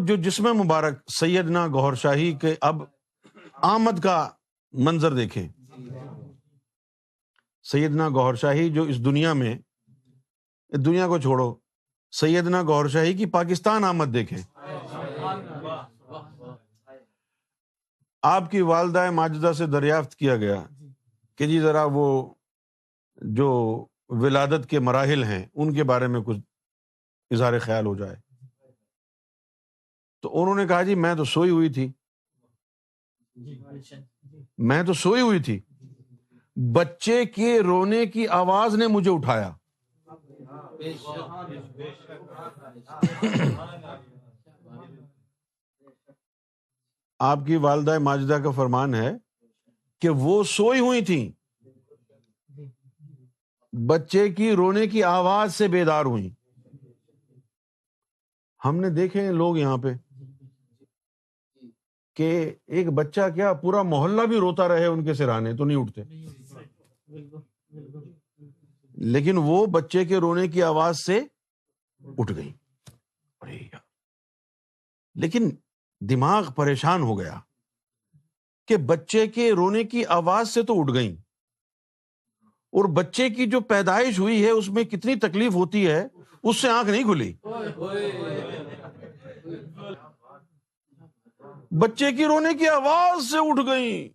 جو جسم مبارک سیدنا گوہر شاہی کے اب آمد کا منظر دیکھیں. سیدنا گوہر شاہی جو اس دنیا میں، دنیا کو چھوڑو، سیدنا گوہر شاہی کی پاکستان آمد دیکھیں. آپ کی والدہ ماجدہ سے دریافت کیا گیا کہ جی ذرا وہ جو ولادت کے مراحل ہیں ان کے بارے میں کچھ اظہار خیال ہو جائے. تو انہوں نے کہا جی میں تو سوئی ہوئی تھی، میں تو سوئی ہوئی تھی، بچے کے رونے کی آواز نے مجھے اٹھایا. آپ کی والدہ ماجدہ کا فرمان ہے کہ وہ سوئی ہوئی تھیں، بچے کی رونے کی آواز سے بیدار ہوئیں. ہم نے دیکھے ہیں لوگ یہاں پہ کہ ایک بچہ کیا پورا محلہ بھی روتا رہے ان کے سرانے تو نہیں اٹھتے، لیکن وہ بچے کے رونے کی آواز سے اٹھ گئی. لیکن دماغ پریشان ہو گیا کہ بچے کے رونے کی آواز سے تو اٹھ گئیں، اور بچے کی جو پیدائش ہوئی ہے اس میں کتنی تکلیف ہوتی ہے اس سے آنکھ نہیں کھلی. بچے کی رونے کی آواز سے اٹھ گئیں،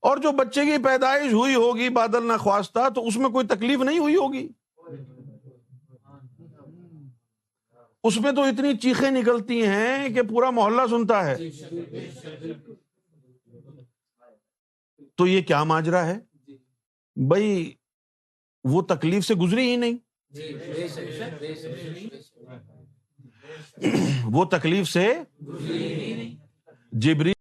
اور جو بچے کی پیدائش ہوئی ہوگی بادل نخواستہ تو اس میں کوئی تکلیف نہیں ہوئی ہوگی، اس میں تو اتنی چیخیں نکلتی ہیں کہ پورا محلہ سنتا ہے. تو یہ کیا ماجرا ہے بھائی؟ وہ تکلیف سے گزری ہی نہیں، وہ تکلیف سے جبریل